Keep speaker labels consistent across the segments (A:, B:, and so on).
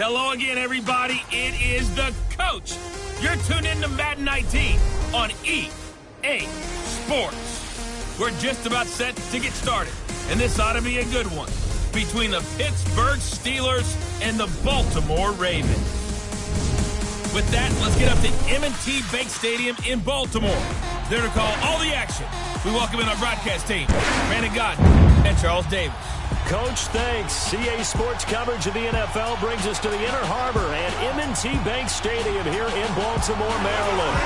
A: Hello again, everybody. It is the coach. You're tuned in to Madden 19 on EA Sports. We're just about set to get started, and this ought to be a good one between the Pittsburgh Steelers and the Baltimore Ravens. With that, let's get up to M&T Bank Stadium in Baltimore. There to call all the action. We welcome in our broadcast team, Brandon Godden and Charles Davis.
B: Coach, thanks. CA Sports coverage of the NFL brings us to the Inner Harbor at M&T Bank Stadium here in Baltimore, Maryland.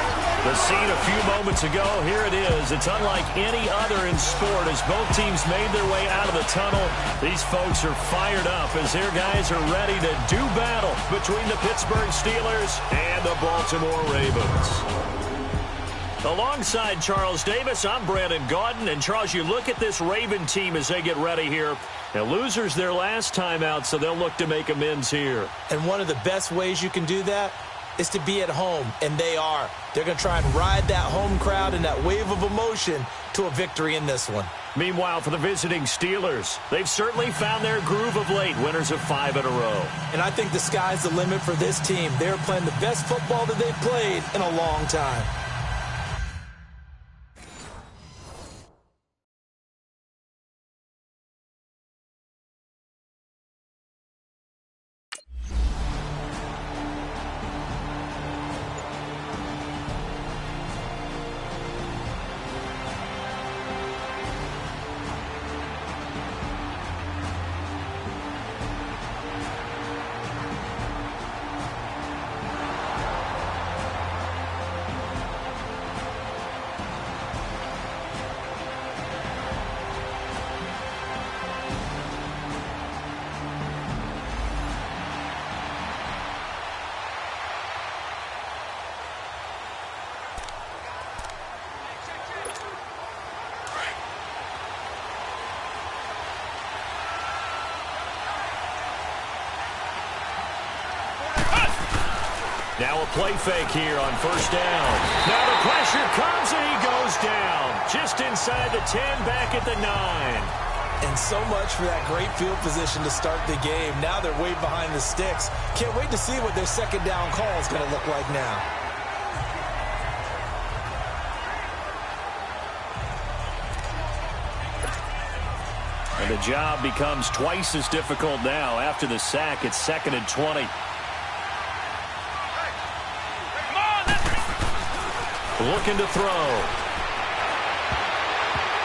B: The scene a few moments ago, here it is. It's unlike any other in sport as both teams made their way out of the tunnel. These folks are fired up as their guys are ready to do battle between the Pittsburgh Steelers and the Baltimore Ravens. Alongside Charles Davis, I'm Brandon Godden. And Charles, you look at this Raven team as they get ready here. Now, losers their last time out, so they'll look to make amends here.
C: And one of the best ways you can do that is to be at home, and they are. They're going to try and ride that home crowd and that wave of emotion to a victory in this one.
B: Meanwhile, for the visiting Steelers, they've certainly found their groove of late, winners of 5 in a row.
C: And I think the sky's the limit for this team. They're playing the best football that they've played in a long time.
B: Now a play fake here on first down. Now the pressure comes and he goes down. Just inside the 10, back at the 9.
C: And so much for that great field position to start the game. Now they're way behind the sticks. Can't wait to see what their second down call is going to look like now.
B: And the job becomes twice as difficult now. After the sack, it's 2nd and 20. Looking to throw.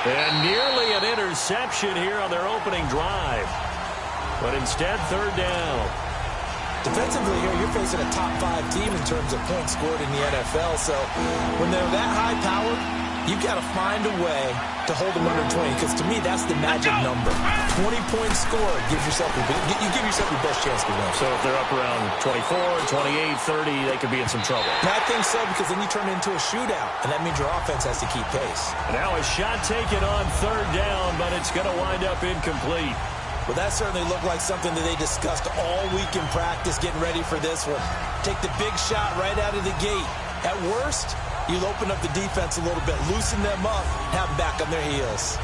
B: And nearly an interception here on their opening drive. But instead, 3rd down.
C: Defensively here, you're facing a top 5 team in terms of points scored in the NFL. So when they're that high powered, you've got to find a way to hold them under 20. Because to me, that's the magic number. 20 points scored gives yourself you give yourself your best chance to win.
B: So if they're up around 24, 28, 30, they could be in some trouble.
C: And I think so, because then you turn it into a shootout, and that means your offense has to keep pace.
B: And now a shot taken on 3rd down, but it's going to wind up incomplete.
C: Well, that certainly looked like something that they discussed all week in practice, getting ready for this one. Take the big shot right out of the gate. At worst, you'll open up the defense a little bit, loosen them up, have them back on their heels.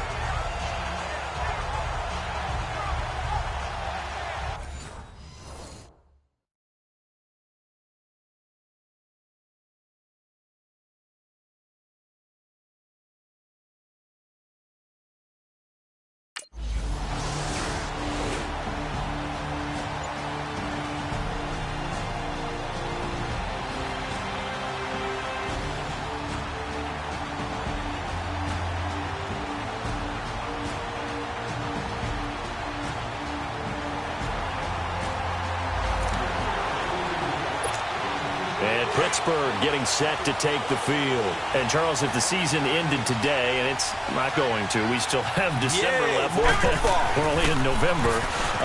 B: And Pittsburgh getting set to take the field. And, Charles, if the season ended today, and it's not going to, we still have December left. We're only in November.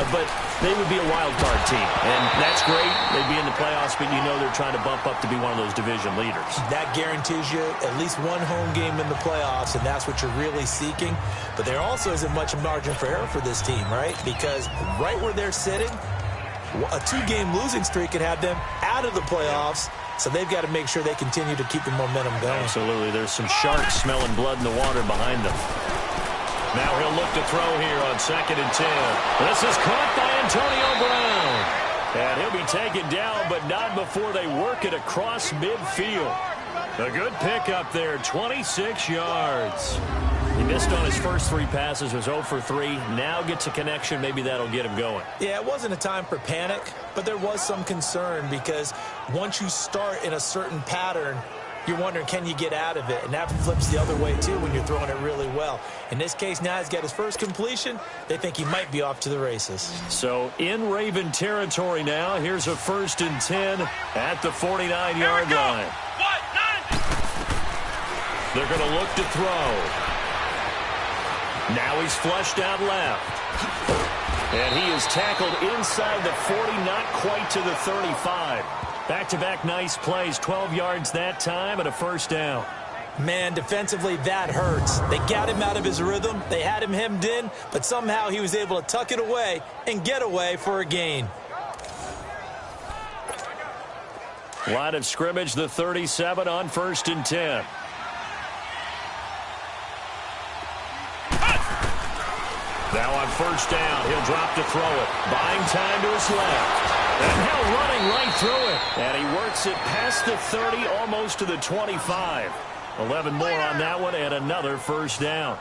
B: But they would be a wild card team. And that's great. They'd be in the playoffs, but you know they're trying to bump up to be one of those division leaders.
C: That guarantees you at least one home game in the playoffs, and that's what you're really seeking. But there also isn't much margin for error for this team, right? Because right where they're sitting, a 2-game losing streak could have them out of the playoffs, so they've got to make sure they continue to keep the momentum going.
B: Absolutely. There's some sharks smelling blood in the water behind them. Now he'll look to throw here on 2nd and 10. This is caught by Antonio Brown. And he'll be taken down, but not before they work it across midfield. A good pickup there, 26 yards. He missed on his first 3 passes, was 0 for 3. Now gets a connection. Maybe that'll get him going.
C: Yeah, it wasn't a time for panic, but there was some concern because once you start in a certain pattern, you're wondering, can you get out of it? And that flips the other way, too, when you're throwing it really well. In this case, now he's got his first completion. They think he might be off to the races.
B: So in Raven territory now, here's a 1st and 10 at the 49-yard line. They're going to look to throw. Now he's flushed out left. And he is tackled inside the 40, not quite to the 35. Back-to-back nice plays, 12 yards that time and a 1st down.
C: Man, defensively, that hurts. They got him out of his rhythm. They had him hemmed in, but somehow he was able to tuck it away and get away for a gain.
B: Line of scrimmage, the 37 on 1st and 10. Now on 1st down, he'll drop to throw it. Buying time to his left. And now running right through it. And he works it past the 30, almost to the 25. 11 more on that one, and another 1st down.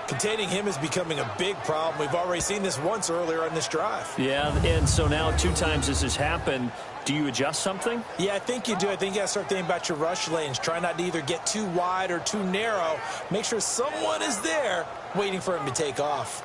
C: Containing him is becoming a big problem. We've already seen this once earlier on this drive.
B: Yeah, and so now 2 times this has happened. Do you adjust something?
C: Yeah, I think you do. I think you got to start thinking about your rush lanes. Try not to either get too wide or too narrow. Make sure someone is there waiting for him to take off.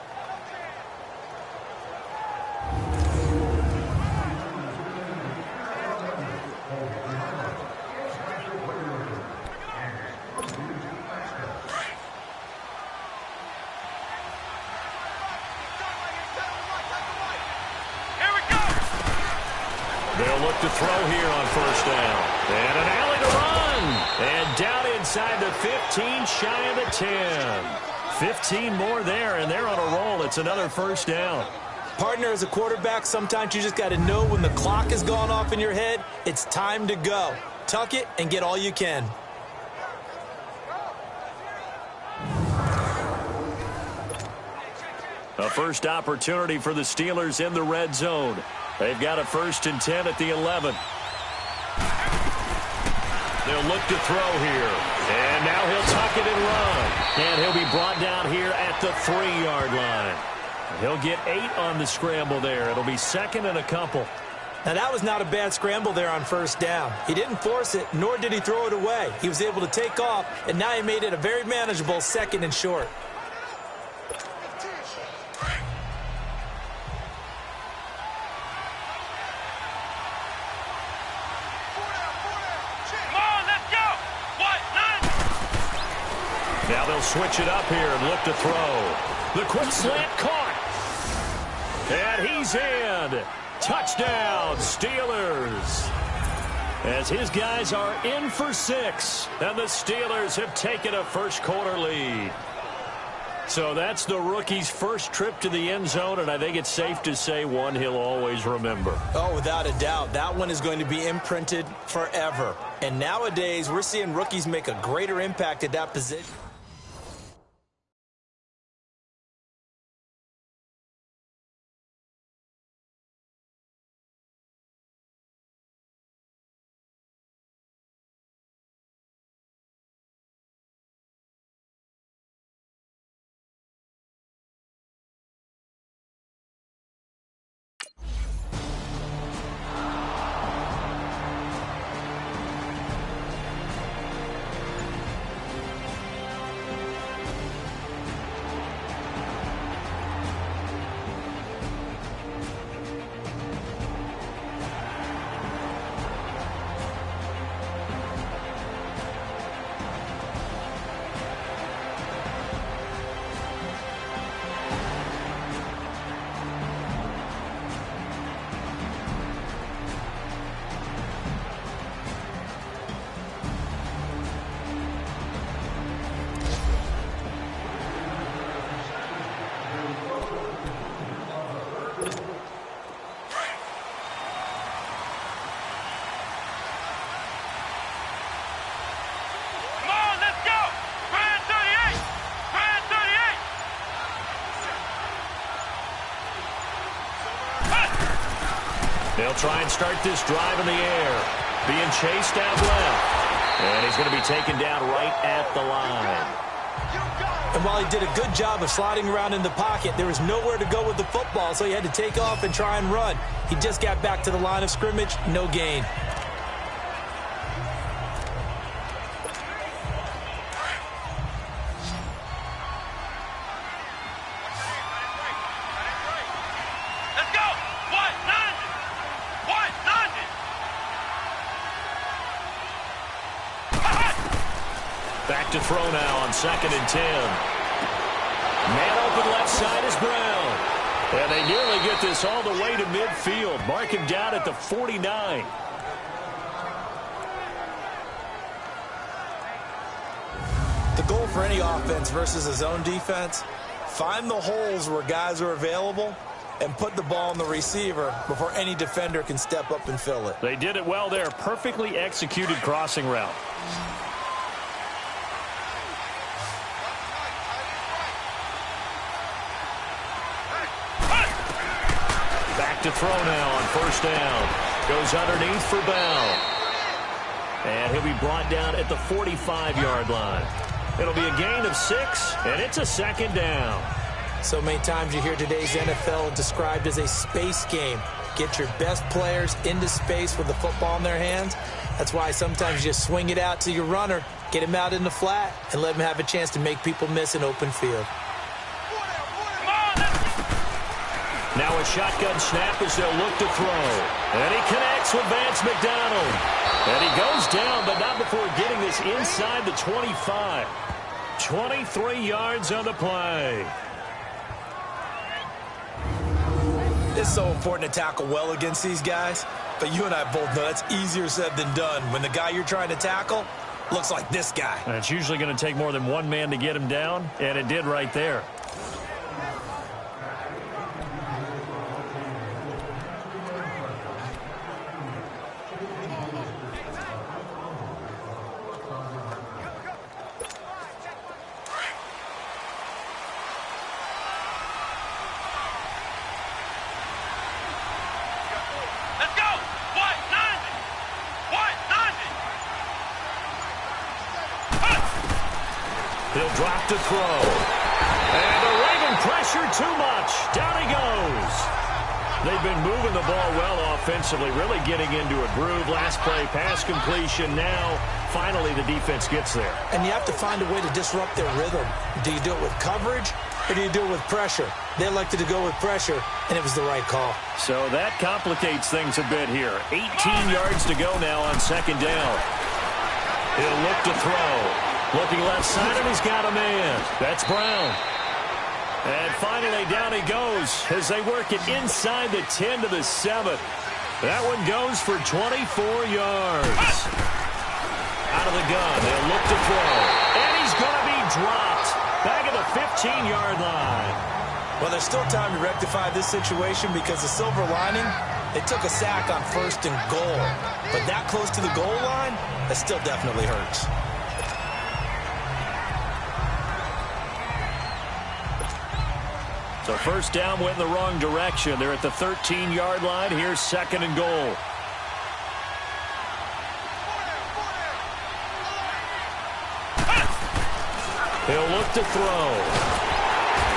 B: They'll look to throw here on 1st down. And an alley to run. And down inside the 15, shy of the 10. 15 more there, and they're on a roll. It's another 1st down.
C: Partner, as a quarterback, sometimes you just got to know when the clock has gone off in your head, it's time to go. Tuck it and get all you can.
B: A first opportunity for the Steelers in the red zone. They've got a 1st and 10 at the 11. They'll look to throw here. And now he'll tuck it and run. And he'll be brought down here at the 3-yard line. He'll get 8 on the scramble there. It'll be 2nd and a couple.
C: Now, that was not a bad scramble there on 1st down. He didn't force it, nor did he throw it away. He was able to take off, and now he made it a very manageable 2nd and short.
B: Now they'll switch it up here and look to throw. The quick slant caught. And he's in. Touchdown, Steelers. As his guys are in for 6. And the Steelers have taken a first-quarter lead. So that's the rookie's first trip to the end zone, and I think it's safe to say one he'll always remember.
C: Oh, without a doubt. That one is going to be imprinted forever. And nowadays, we're seeing rookies make a greater impact at that position.
B: They'll try and start this drive in the air. Being chased out left. And he's going to be taken down right at the line.
C: And while he did a good job of sliding around in the pocket, there was nowhere to go with the football, so he had to take off and try and run. He just got back to the line of scrimmage, no gain.
B: Back to throw now on 2nd and 10. Man open left side is Brown. And they nearly get this all the way to midfield. Mark him down at the 49.
C: The goal for any offense versus a zone defense, find the holes where guys are available and put the ball on the receiver before any defender can step up and fill it.
B: They did it well there. Perfectly executed crossing route. To throw now on 1st down. Goes underneath for Bell. And he'll be brought down at the 45-yard line. It'll be a gain of 6, and it's a 2nd down.
C: So many times you hear today's NFL described as a space game. Get your best players into space with the football in their hands. That's why sometimes you just swing it out to your runner, get him out in the flat, and let him have a chance to make people miss an open field.
B: Now a shotgun snap as they'll look to throw. And he connects with Vance McDonald. And he goes down, but not before getting this inside the 25. 23 yards on the play.
C: It's so important to tackle well against these guys, but you and I both know that's easier said than done when the guy you're trying to tackle looks like this guy.
B: And it's usually going to take more than one man to get him down, and it did right there. He'll drop to throw. And the Raven pressure too much. Down he goes. They've been moving the ball well offensively, really getting into a groove. Last play, pass completion. Now, finally, the defense gets there.
C: And you have to find a way to disrupt their rhythm. Do you do it with coverage, or do you do it with pressure? They elected to go with pressure, and it was the right call.
B: So that complicates things a bit here. 18 yards to go now on 2nd down. He'll look to throw. Looking left side, and he's got a man. That's Brown. And finally, down he goes as they work it inside the 10 to the 7. That one goes for 24 yards. Out of the gun, they'll look to throw. And he's going to be dropped. Back at the 15-yard line.
C: Well, there's still time to rectify this situation because the silver lining, they took a sack on 1st and goal. But that close to the goal line, that still definitely hurts.
B: So 1st down went in the wrong direction. They're at the 13-yard line. Here's 2nd and goal. He'll look to throw.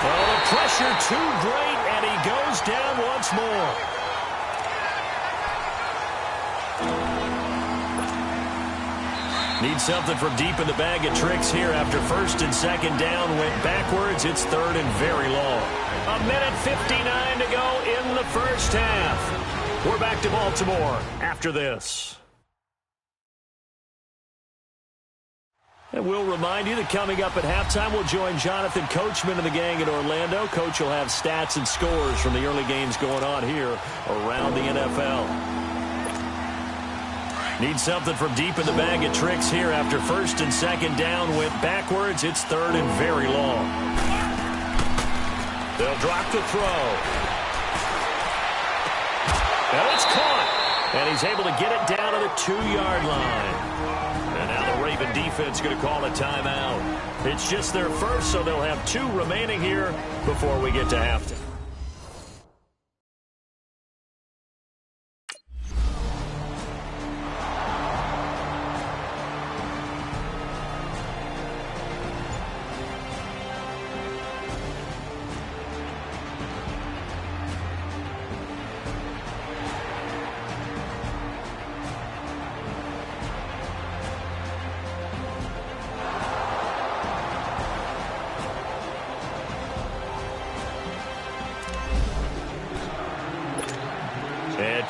B: Well, the pressure too great, and he goes down once more. Need something from deep in the bag of tricks here after 1st and 2nd down went backwards. It's 3rd and very long. 1:59 to go in the 1st half. We're back to Baltimore after this. And we'll remind you that coming up at halftime, we'll join Jonathan Coachman and the gang in Orlando. Coach will have stats and scores from the early games going on here around the NFL. Need something from deep in the bag of tricks here after 1st and 2nd down went backwards. It's 3rd and very long. They'll drop the throw. And it's caught. And he's able to get it down to the 2-yard line. And now the Raven defense going to call a timeout. It's just their first, so they'll have 2 remaining here before we get to halftime.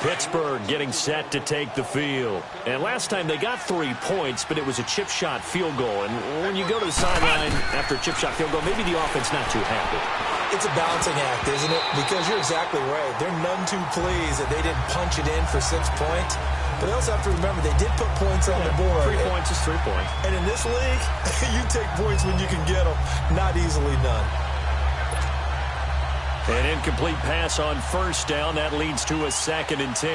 B: Pittsburgh getting set to take the field. And last time they got 3 points, but it was a chip shot field goal. And when you go to the sideline after a chip shot field goal, maybe the offense not too happy.
C: It's a balancing act, isn't it? Because you're exactly right. They're none too pleased that they didn't punch it in for 6 points. But they also have to remember they did put points on the board.
B: 3 points is 3 points.
C: And in this league, you take points when you can get them. Not easily done.
B: An incomplete pass on first down. That leads to a 2nd and 10.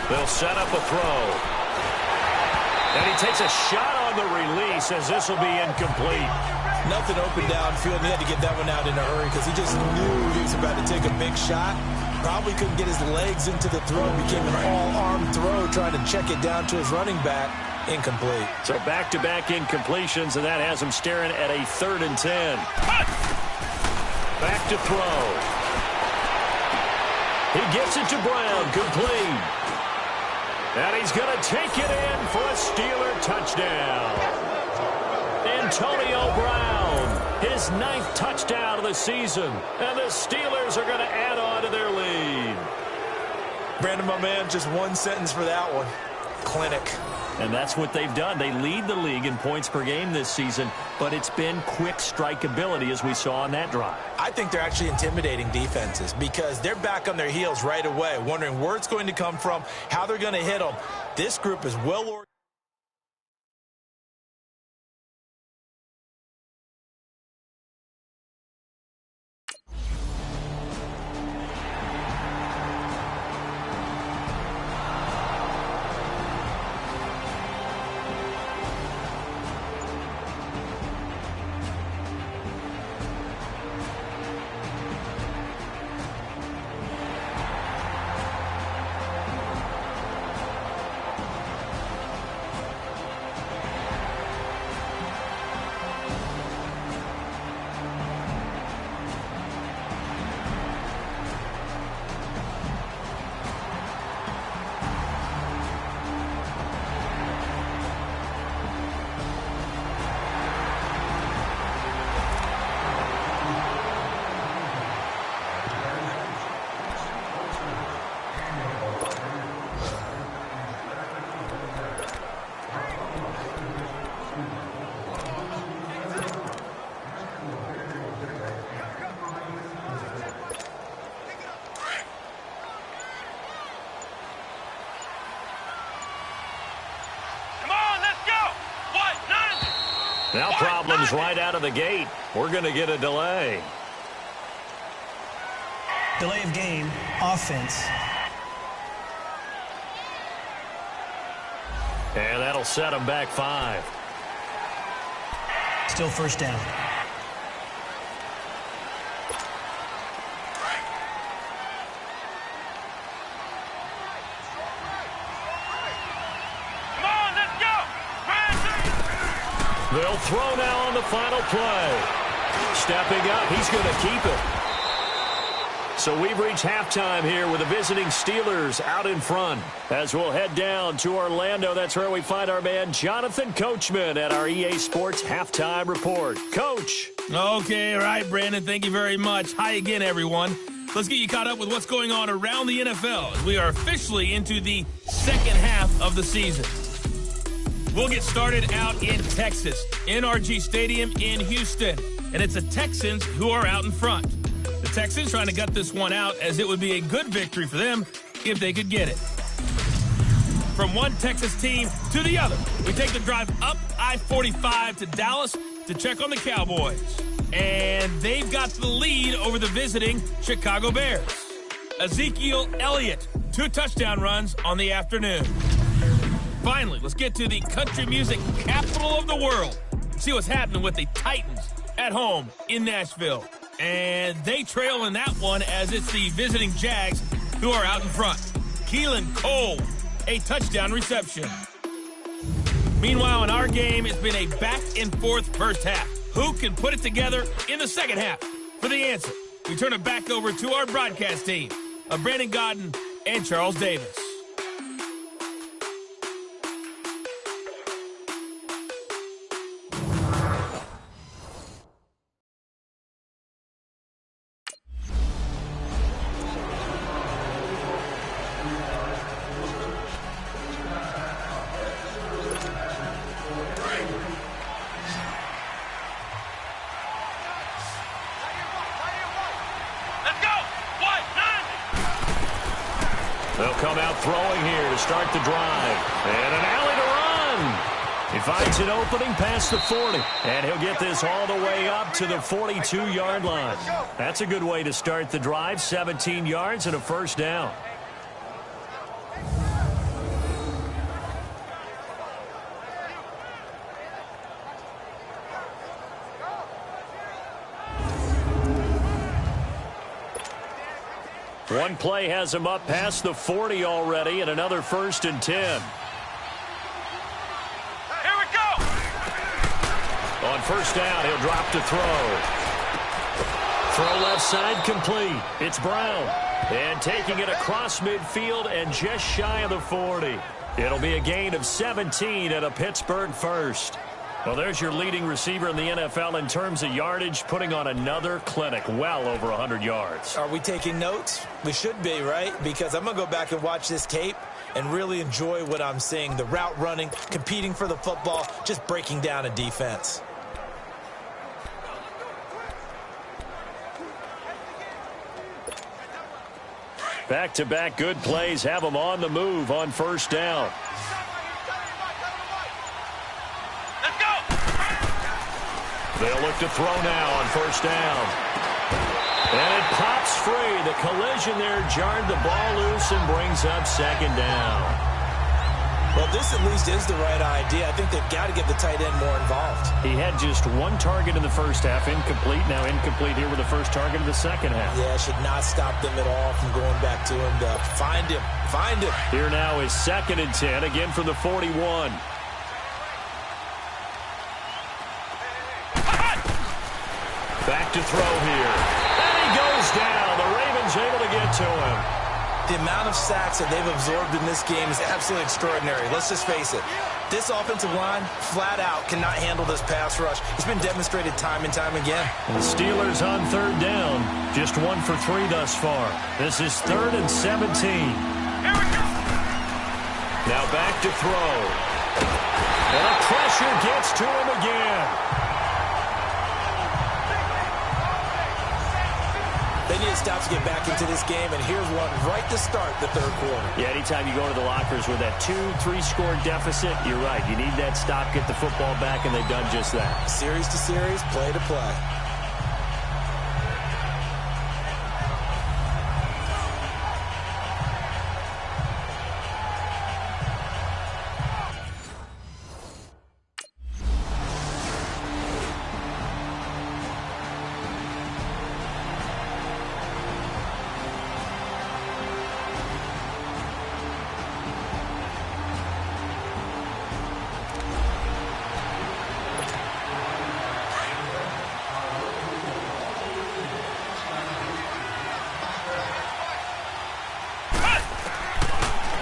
B: They'll set up a throw. And he takes a shot on the release as this will be incomplete.
C: Nothing open downfield. He had to get that one out in a hurry because he just knew he was about to take a big shot. Probably couldn't get his legs into the throw. Became an all-arm throw trying to check it down to his running back. Incomplete.
B: So back-to-back incompletions, and that has him staring at a 3rd and 10. Back to throw. He gets it to Brown, complete. And he's going to take it in for a Steeler touchdown. Antonio Brown, his 9th touchdown of the season. And the Steelers are going to add on to their lead.
C: Brandon, my man, just one sentence for that one. Clinic.
B: And that's what they've done. They lead the league in points per game this season, but it's been quick strikeability as we saw on that drive.
C: I think they're actually intimidating defenses because they're back on their heels right away, wondering where it's going to come from, how they're going to hit them. This group is well organized.
B: Now problems right out of the gate. We're going to get a delay.
D: Delay of game, offense.
B: And that'll set them back 5.
D: Still first down.
B: They'll throw now on the final play. Stepping up, he's going to keep it. So we've reached halftime here with the visiting Steelers out in front. As we'll head down to Orlando, that's where we find our man Jonathan Coachman at our EA Sports Halftime Report. Coach.
A: Okay, all right, Brandon, thank you very much. Hi again, everyone. Let's get you caught up with what's going on around the NFL as we are officially into the second half of the season. We'll get started out in Texas, NRG Stadium in Houston. And it's the Texans who are out in front. The Texans trying to gut this one out as it would be a good victory for them if they could get it. From one Texas team to the other, we take the drive up I-45 to Dallas to check on the Cowboys. And they've got the lead over the visiting Chicago Bears. Ezekiel Elliott, 2 touchdown runs on the afternoon. Finally, let's get to the country music capital of the world. See what's happening with the Titans at home in Nashville. And they trail in that one as it's the visiting Jags who are out in front. Keelan Cole, a touchdown reception. Meanwhile, in our game, it's been a back-and-forth first half. Who can put it together in the second half? For the answer, we turn it back over to our broadcast team of Brandon Godden and Charles Davis.
B: They'll come out throwing here to start the drive. And an alley to run. He finds an opening past the 40. And he'll get this all the way up to the 42-yard line. That's a good way to start the drive. 17 yards and a first down. One play has him up past the 40 already, and another 1st and 10.
A: Here we go!
B: On 1st down, he'll drop to throw. Throw left side complete. It's Brown. And taking it across midfield and just shy of the 40. It'll be a gain of 17 and a Pittsburgh first. Well, there's your leading receiver in the NFL in terms of yardage, putting on another clinic, well over 100 yards.
C: Are we taking notes? We should be, right? Because I'm going to go back and watch this tape and really enjoy what I'm seeing. The route running, competing for the football, just breaking down a defense.
B: Back-to-back good plays have them on the move on 1st down. They'll look to throw now on 1st down. And it pops free. The collision there jarred the ball loose and brings up 2nd down.
C: Well, this at least is the right idea. I think they've got to get the tight end more involved.
B: He had just one target in the first half, incomplete. Now incomplete here with the first target of the second half.
C: Yeah, should not stop them at all from going back to him to find him. Find him.
B: Here now is 2nd and 10, again from the 41. Back to throw here. And he goes down. The Ravens able to get to him.
C: The amount of sacks that they've absorbed in this game is absolutely extraordinary. Let's just face it. This offensive line, flat out, cannot handle this pass rush. It's been demonstrated time and time again.
B: And the Steelers on 3rd down. Just 1 for 3 thus far. This is 3rd and 17.
A: Here we go!
B: Now back to throw. And the pressure gets to him again.
C: They need to stop to get back into this game, and here's one right to start the 3rd quarter.
B: Yeah, anytime you go to the lockers with that 2-3 score deficit, you're right. You need that stop, get the football back, and they've done just that.
C: Series to series, play to play.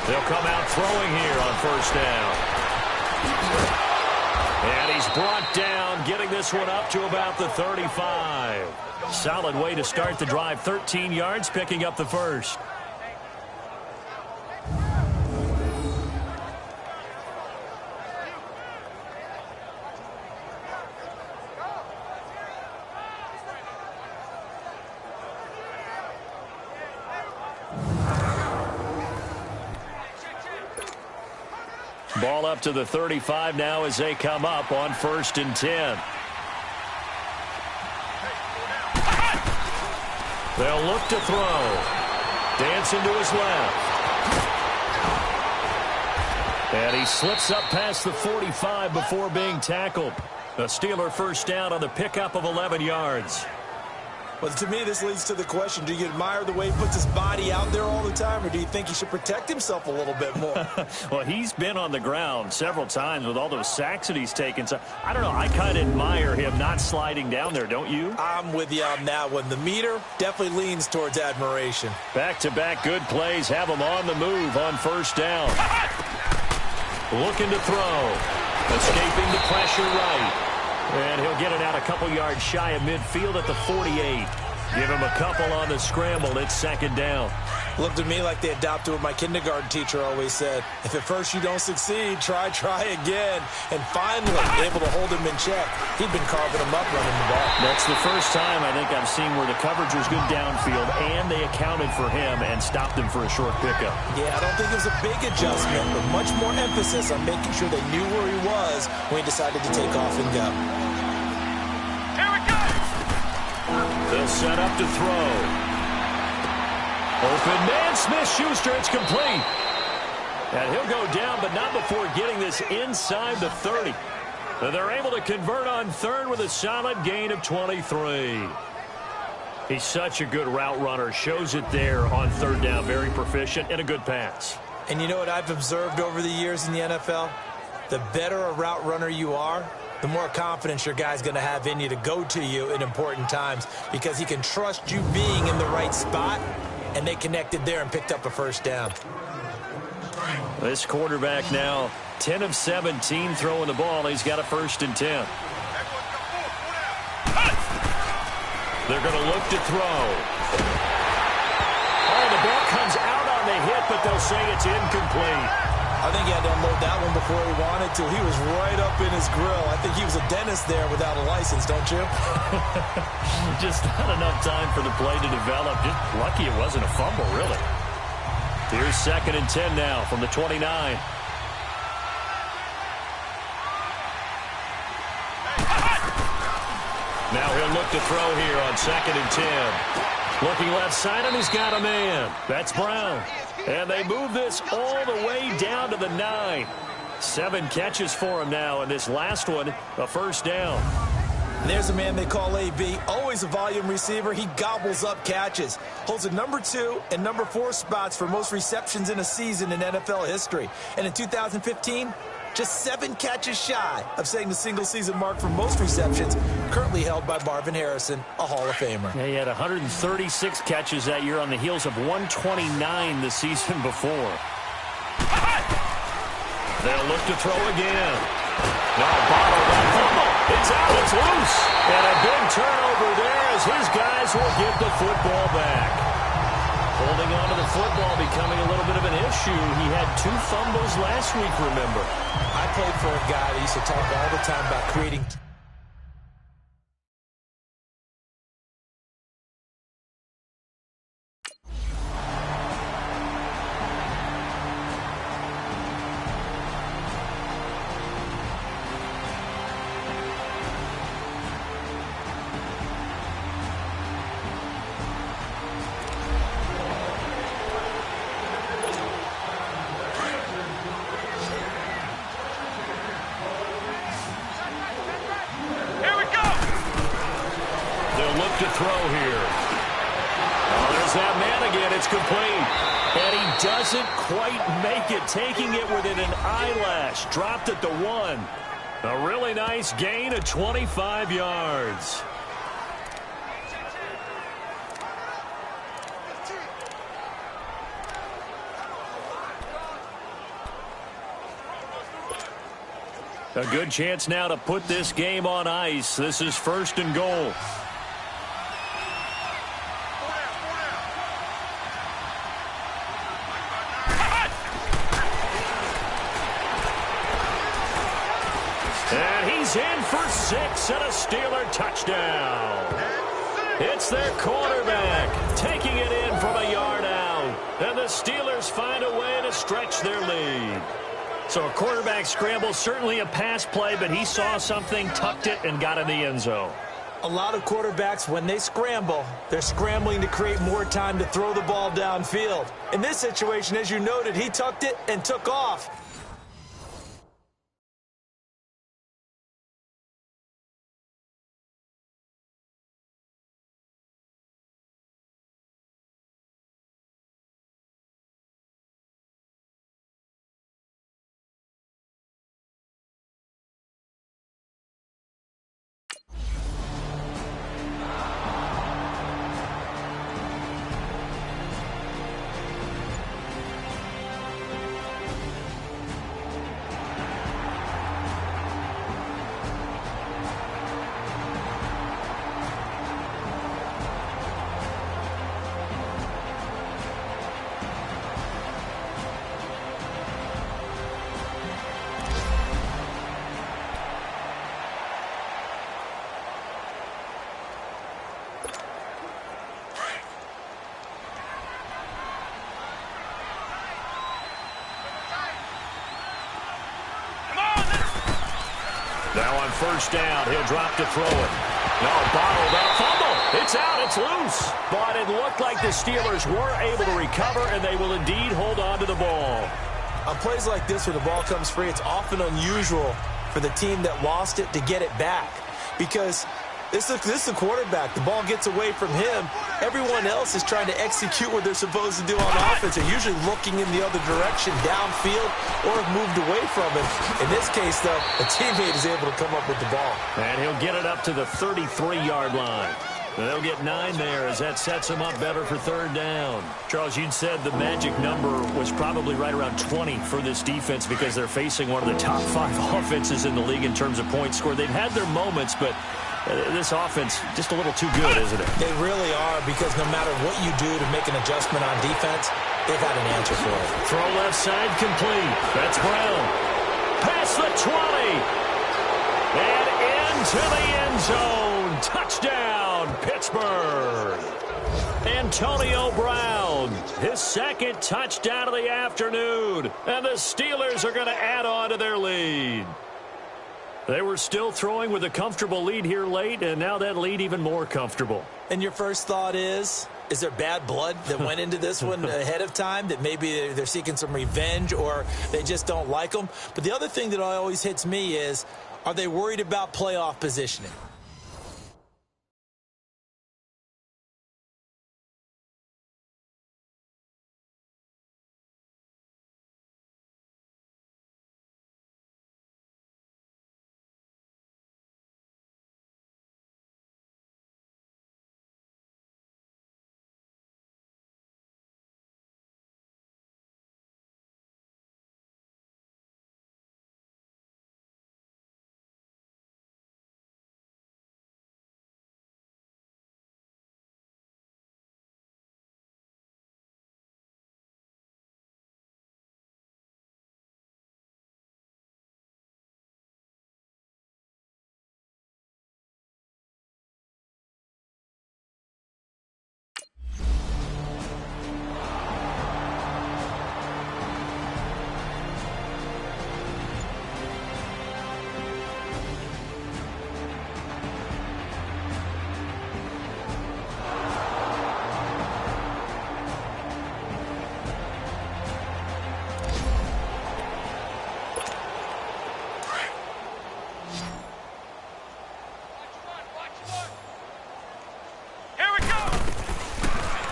B: They'll come out throwing here on 1st down. And he's brought down, getting this one up to about the 35. Solid way to start the drive. 13 yards, picking up the first. Ball up to the 35 now as they come up on 1st and 10. They'll look to throw. Dancing to his left. And he slips up past the 45 before being tackled. A Steeler 1st down on the pickup of 11 yards.
C: Well, to me, this leads to the question, do you admire the way he puts his body out there all the time, or do you think he should protect himself a little bit more?
B: Well, he's been on the ground several times with all those sacks that he's taken. So, I don't know, I kind of admire him not sliding down there, don't you?
C: I'm with you on that one. The meter definitely leans towards admiration.
B: Back-to-back good plays have him on the move on 1st down. Looking to throw. Escaping the pressure right. And he'll get it out a couple yards shy of midfield at the 48. Give him a couple on the scramble. It's 2nd down.
C: Looked to me like they adopted what my kindergarten teacher always said. If at first you don't succeed, try again. And finally, able to hold him in check. He'd been carving him up running the ball.
B: That's the first time I think I've seen where the coverage was good downfield, and they accounted for him and stopped him for a short pickup.
C: Yeah, I don't think it was a big adjustment, but much more emphasis on making sure they knew where he was when he decided to take off and go.
A: Here we go!
B: They'll set up to throw. Open man, Smith-Schuster, it's complete. And he'll go down, but not before getting this inside the 30. And they're able to convert on third with a solid gain of 23. He's such a good route runner. Shows it there on third down. Very proficient and a good pass.
C: And you know what I've observed over the years in the NFL? The better a route runner you are, the more confidence your guy's going to have in you to go to you in important times because he can trust you being in the right spot, and they connected there and picked up a first down.
B: This quarterback now 10 of 17 throwing the ball. He's got a 1st and 10. They're going to look to throw. Oh, the ball comes out on the hit, but they'll say it's incomplete.
C: I think he had to unload that one before he wanted to. He was right up in his grill. I think he was a dentist there without a license, don't you?
B: Just not enough time for the play to develop. Just lucky it wasn't a fumble, really. Here's 2nd and 10 now from the 29. Now he'll look to throw here on 2nd and 10. Looking left side, and he's got a man. That's Brown. And they move this all the way down to the 9. 7 catches for him now, and this last one, a 1st down.
C: There's a man they call AB, always a volume receiver. He gobbles up catches. Holds a number 2 and number 4 spots for most receptions in a season in NFL history. And in 2015, just 7 catches shy of setting the single-season mark for most receptions, currently held by Marvin Harrison, a Hall of Famer.
B: Yeah, he had 136 catches that year on the heels of 129 the season before. They'll look to throw again. Now bottled up fumble. It's out. It's loose. And a big turnover there as his guys will give the football back. Holding on to the football becoming a little bit of an issue. He had 2 fumbles last week, remember.
C: I played for a guy that used to talk all the time about creating...
B: To throw here. Oh, there's that man again. It's complete. And he doesn't quite make it, taking it within an eyelash. Dropped at the 1. A really nice gain of 25 yards. A good chance now to put this game on ice. This is 1st and goal. In for 6 and a Steeler touchdown. It's their quarterback taking it in from a yard out. And the Steelers find a way to stretch their lead. So a quarterback scramble, certainly a pass play, but he saw something, tucked it, and got in the end zone.
C: A lot of quarterbacks, when they scramble, they're scrambling to create more time to throw the ball downfield. In this situation, as you noted, he tucked it and took off.
B: Now on first down, he'll drop to throw it. No, bottled up. Fumble. It's out. It's loose. But it looked like the Steelers were able to recover, and they will indeed hold on to the ball.
C: On plays like this where the ball comes free, it's often unusual for the team that lost it to get it back. Because this is the quarterback. The ball gets away from him. Everyone else is trying to execute what they're supposed to do on offense. They're usually looking in the other direction, downfield, or have moved away from it. In this case, though, a teammate is able to come up with the ball.
B: And he'll get it up to the 33-yard line. They'll get 9 there as that sets them up better for third down. Charles, you'd said the magic number was probably right around 20 for this defense because they're facing one of the top 5 offenses in the league in terms of points scored. They've had their moments, but this offense just a little too good, isn't it?
C: They really are, because no matter what you do to make an adjustment on defense, they've got an answer for it.
B: Throw left side complete. That's Brown. Past the 20. And into the end zone. Touchdown, Pittsburgh. Antonio Brown, his second touchdown of the afternoon. And the Steelers are going to add on to their lead. They were still throwing with a comfortable lead here late, and now that lead even more comfortable.
C: And your first thought is there bad blood that went into this one ahead of time, that maybe they're seeking some revenge or they just don't like them? But the other thing that always hits me is, are they worried about playoff positioning?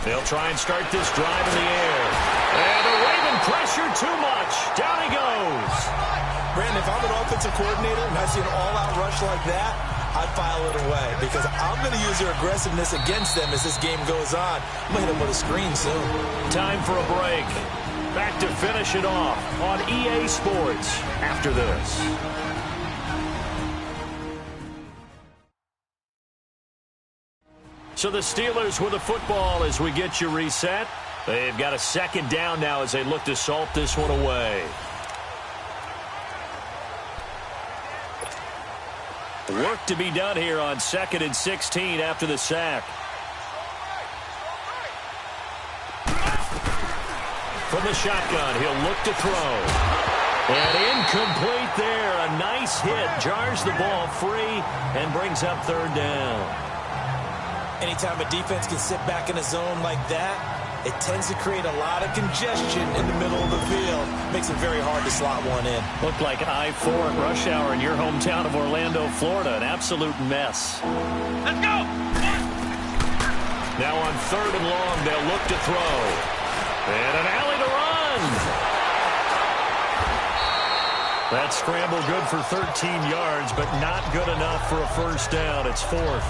B: They'll try and start this drive in the air. And the Raven pressure too much. Down he goes.
C: Brandon, if I'm an offensive coordinator and I see an all-out rush like that, I file it away, because I'm going to use their aggressiveness against them as this game goes on. I'm going to hit them with a screen soon.
B: Time for a break. Back to finish it off on EA Sports after this. So the Steelers with the football as we get you reset. They've got a second down now as they look to salt this one away. Work to be done here on 2nd and 16 after the sack. From the shotgun, he'll look to throw. And incomplete there. A nice hit. Jars the ball free and brings up third down.
C: Anytime a defense can sit back in a zone like that, it tends to create a lot of congestion in the middle of the field. Makes it very hard to slot one in.
B: Looked like I-4 at rush hour in your hometown of Orlando, Florida. An absolute mess.
A: Let's go!
B: Now on 3rd and long, they'll look to throw. And an alley to run. That scramble good for 13 yards, but not good enough for a first down. It's 4th.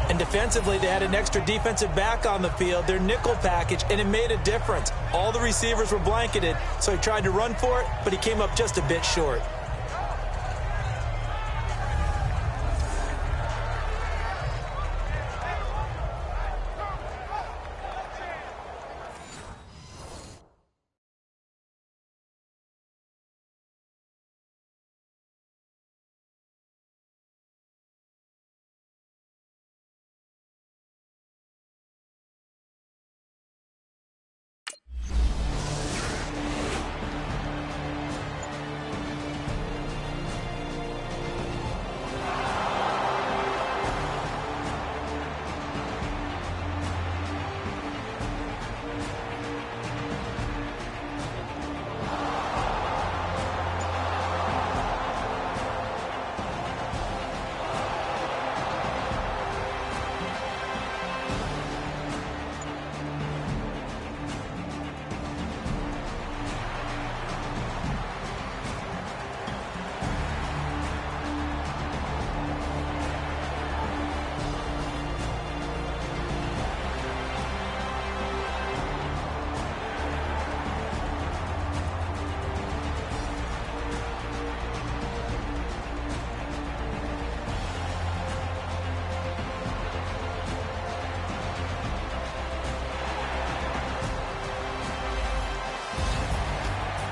C: And defensively, they had an extra defensive back on the field, their nickel package, and it made a difference. All the receivers were blanketed, so he tried to run for it, but he came up just a bit short.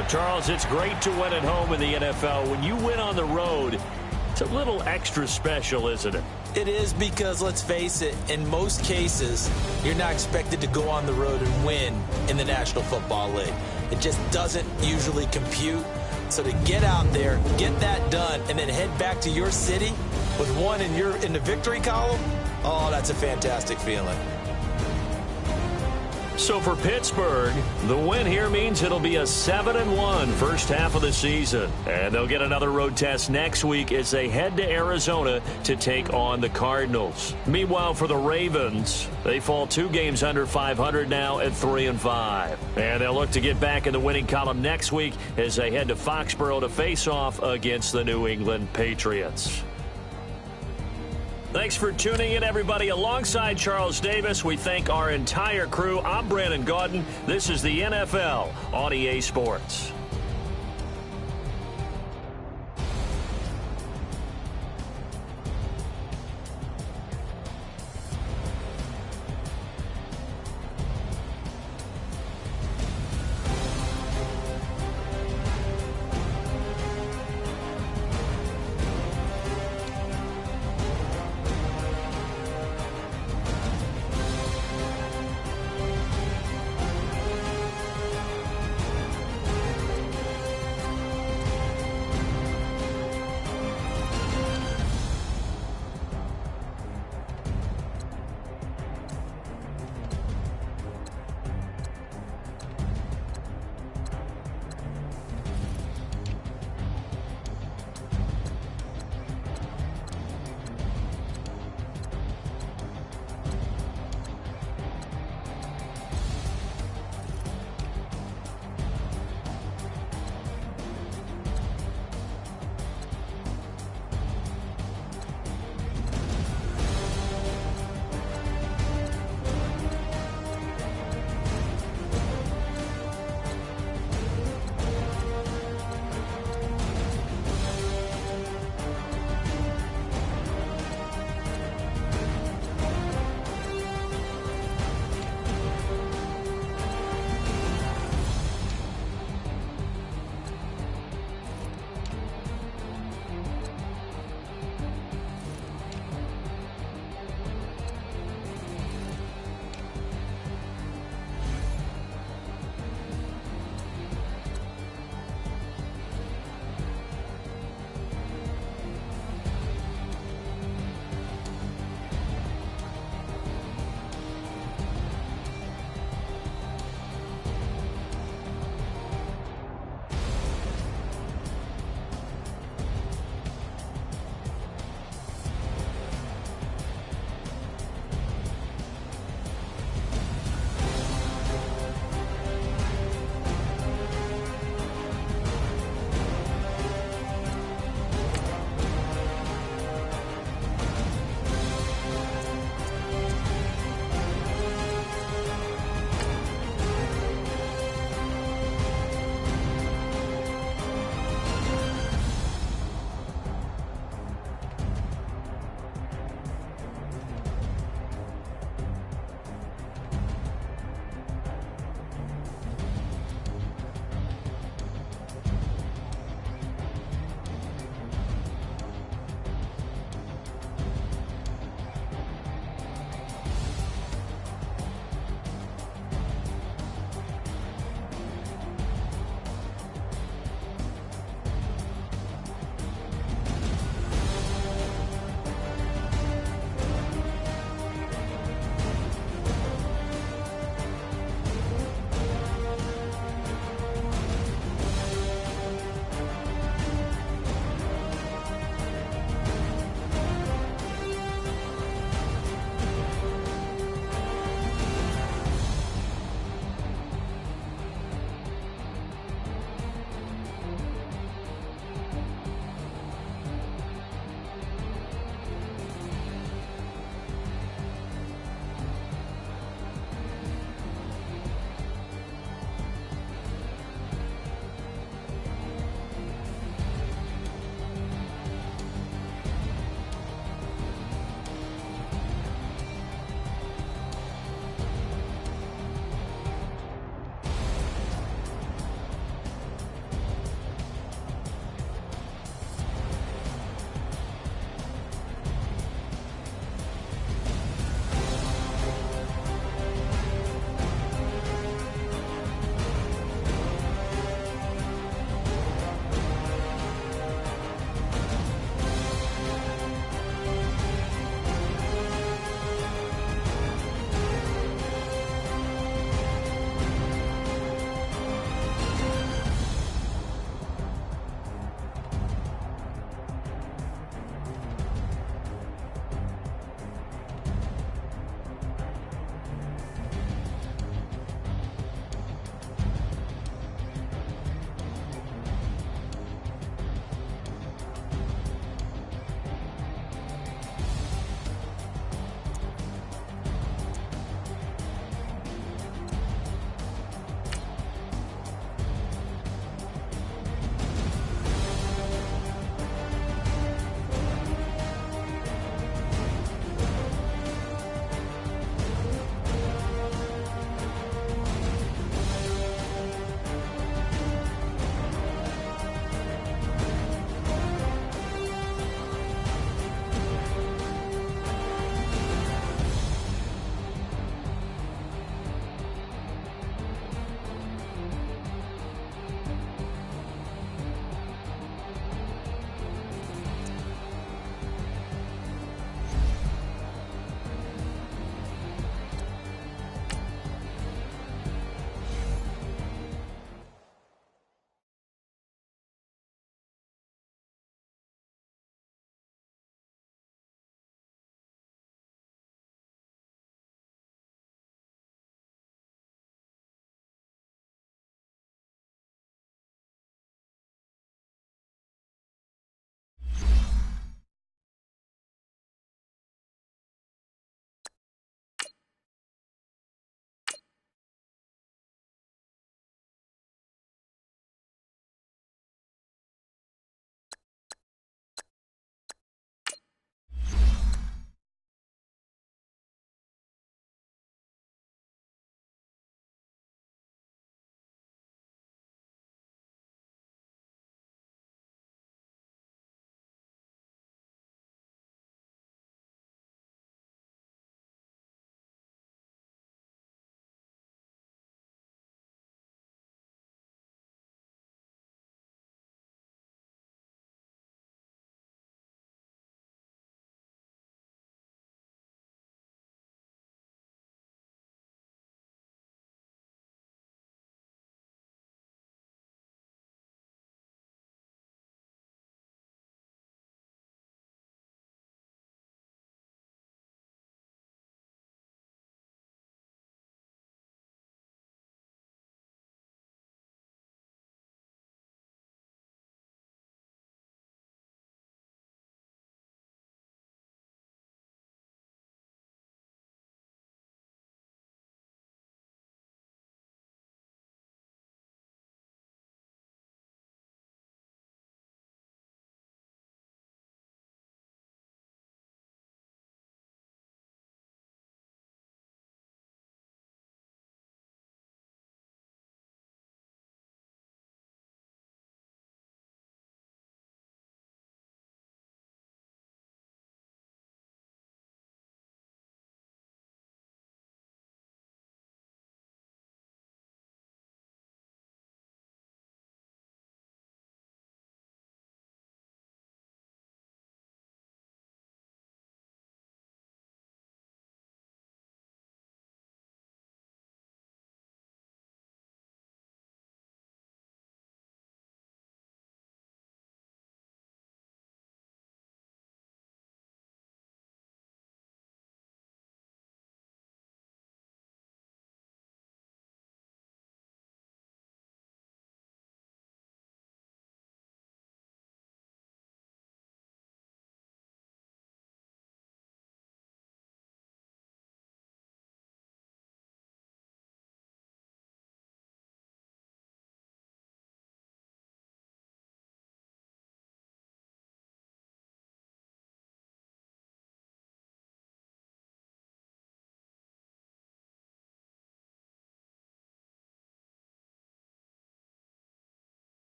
B: Well, Charles, it's great to win at home in the NFL. When you win on the road, it's a little extra special, isn't it?
C: It is, because let's face it, in most cases, you're not expected to go on the road and win in the National Football League. It just doesn't usually compute. So to get out there, get that done, and then head back to your city with one in the victory column, oh, that's a fantastic feeling.
B: So for Pittsburgh, the win here means it'll be a 7-1 first half of the season. And they'll get another road test next week as they head to Arizona to take on the Cardinals. Meanwhile, for the Ravens, they fall 2 games under 500 now at 3-5. And they'll look to get back in the winning column next week as they head to Foxborough to face off against the New England Patriots. Thanks for tuning in, everybody. Alongside Charles Davis, we thank our entire crew. I'm Brandon Gaudin. This is the NFL on EA Sports.